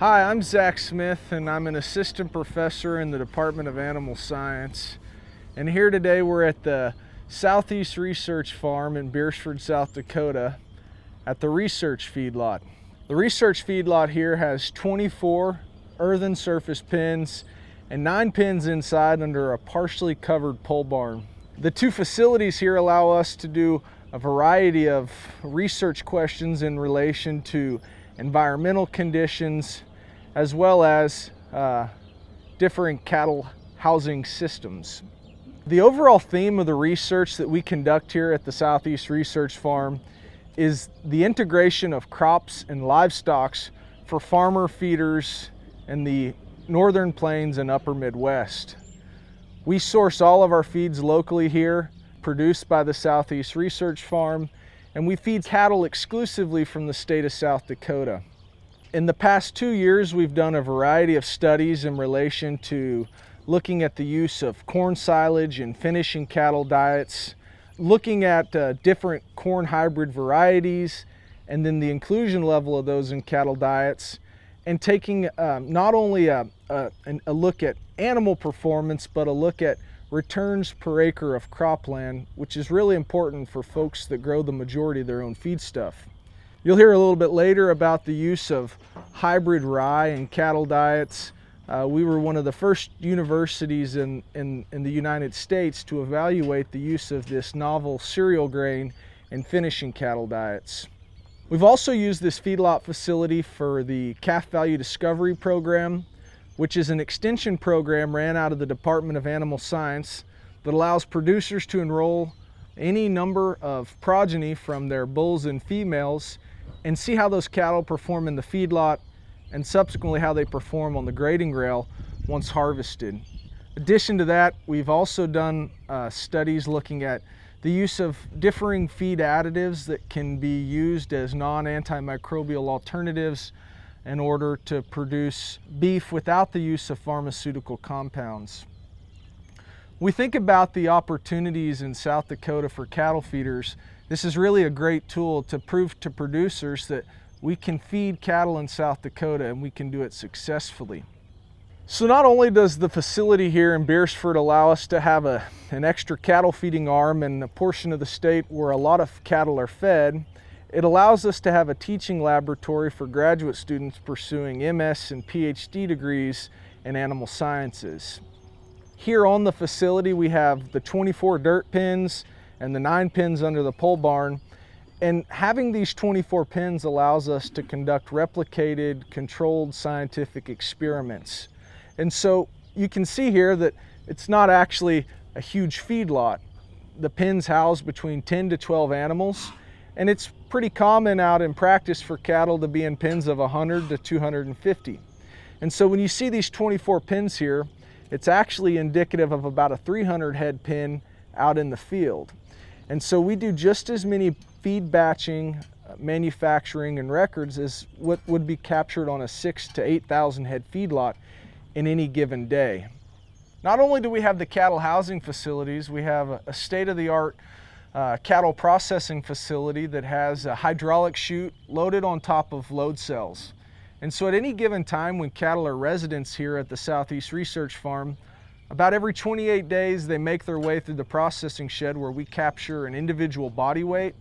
Hi, I'm Zach Smith, and I'm an assistant professor in the Department of Animal Science. And here today we're at the Southeast Research Farm in Beersford, South Dakota at the research feedlot. The research feedlot here has 24 earthen surface pens and 9 pens inside under a partially covered pole barn. The two facilities here allow us to do a variety of research questions in relation to environmental conditions, as well as differing cattle housing systems. The overall theme of the research that we conduct here at the Southeast Research Farm is the integration of crops and livestock for farmer feeders in the northern plains and upper Midwest. We source all of our feeds locally here, produced by the Southeast Research Farm, and we feed cattle exclusively from the state of South Dakota. In the past 2 years, we've done a variety of studies in relation to looking at the use of corn silage in finishing cattle diets, looking at different corn hybrid varieties, and then the inclusion level of those in cattle diets, and taking not only a look at animal performance, but a look at returns per acre of cropland, which is really important for folks that grow the majority of their own feedstuff. You'll hear a little bit later about the use of hybrid rye in cattle diets. We were one of the first universities in the United States to evaluate the use of this novel cereal grain in finishing cattle diets. We've also used this feedlot facility for the Calf Value Discovery Program, which is an extension program ran out of the Department of Animal Science that allows producers to enroll any number of progeny from their bulls and females and see how those cattle perform in the feedlot and subsequently how they perform on the grading rail once harvested. In addition to that, we've also done studies looking at the use of differing feed additives that can be used as non-antimicrobial alternatives in order to produce beef without the use of pharmaceutical compounds. We think about the opportunities in South Dakota for cattle feeders. This is really a great tool to prove to producers that we can feed cattle in South Dakota and we can do it successfully. So not only does the facility here in Beersford allow us to have an extra cattle feeding arm in a portion of the state where a lot of cattle are fed, it allows us to have a teaching laboratory for graduate students pursuing MS and PhD degrees in animal sciences. Here on the facility we have the 24 dirt pens and the 9 pens under the pole barn, and having these 24 pens allows us to conduct replicated, controlled scientific experiments. And so you can see here that it's not actually a huge feedlot. The pens house between 10 to 12 animals, and it's pretty common out in practice for cattle to be in pens of 100 to 250. And so when you see these 24 pens here, it's actually indicative of about a 300 head pen out in the field. And so we do just as many feed batching, manufacturing, and records as what would be captured on a 6,000 to 8,000 head feedlot in any given day. Not only do we have the cattle housing facilities, we have a state-of-the-art cattle processing facility that has a hydraulic chute loaded on top of load cells. And so at any given time when cattle are residents here at the Southeast Research Farm, about every 28 days they make their way through the processing shed where we capture an individual body weight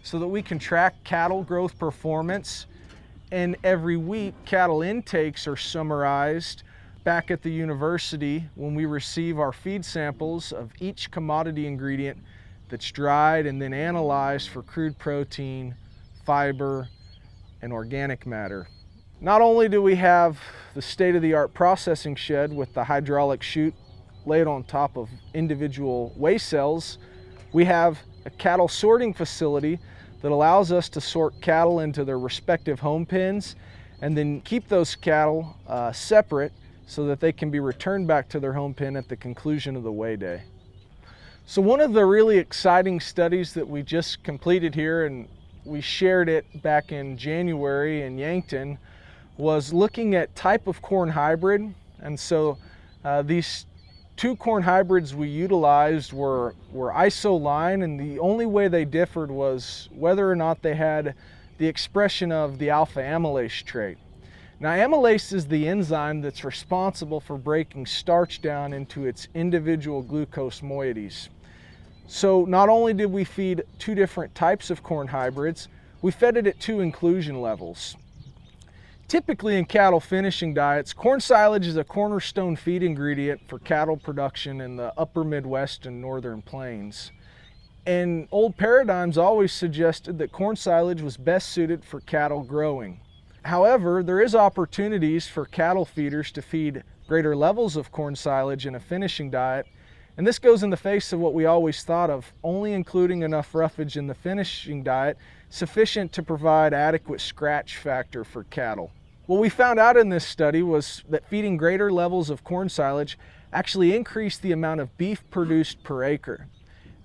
so that we can track cattle growth performance. And every week cattle intakes are summarized back at the university when we receive our feed samples of each commodity ingredient that's dried and then analyzed for crude protein, fiber, and organic matter. Not only do we have the state-of-the-art processing shed with the hydraulic chute laid on top of individual weigh cells, we have a cattle sorting facility that allows us to sort cattle into their respective home pens and then keep those cattle separate so that they can be returned back to their home pen at the conclusion of the weigh day. So one of the really exciting studies that we just completed here, and we shared it back in January in Yankton, was looking at type of corn hybrid. And so these 2 corn hybrids we utilized were isoline, and the only way they differed was whether or not they had the expression of the alpha amylase trait. Now, amylase is the enzyme that's responsible for breaking starch down into its individual glucose moieties. So not only did we feed 2 different types of corn hybrids, we fed it at 2 inclusion levels. Typically in cattle finishing diets, corn silage is a cornerstone feed ingredient for cattle production in the upper Midwest and northern plains. And old paradigms always suggested that corn silage was best suited for cattle growing. However, there is opportunities for cattle feeders to feed greater levels of corn silage in a finishing diet, and this goes in the face of what we always thought of, only including enough roughage in the finishing diet sufficient to provide adequate scratch factor for cattle. What we found out in this study was that feeding greater levels of corn silage actually increased the amount of beef produced per acre.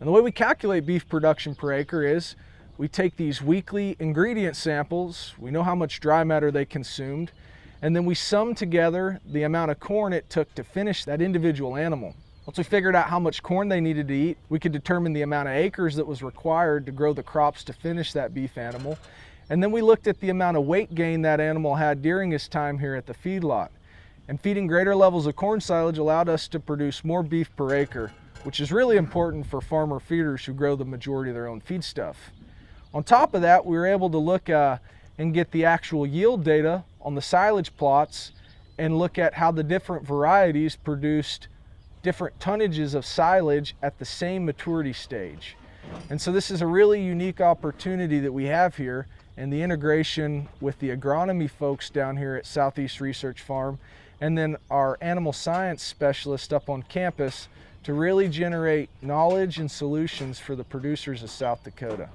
And the way we calculate beef production per acre is we take these weekly ingredient samples, we know how much dry matter they consumed, and then we sum together the amount of corn it took to finish that individual animal. Once we figured out how much corn they needed to eat, we could determine the amount of acres that was required to grow the crops to finish that beef animal. And then we looked at the amount of weight gain that animal had during his time here at the feedlot. And feeding greater levels of corn silage allowed us to produce more beef per acre, which is really important for farmer feeders who grow the majority of their own feedstuff. On top of that, we were able to look and get the actual yield data on the silage plots and look at how the different varieties produced different tonnages of silage at the same maturity stage. And so this is a really unique opportunity that we have here, and the integration with the agronomy folks down here at Southeast Research Farm, and then our animal science specialist up on campus to really generate knowledge and solutions for the producers of South Dakota.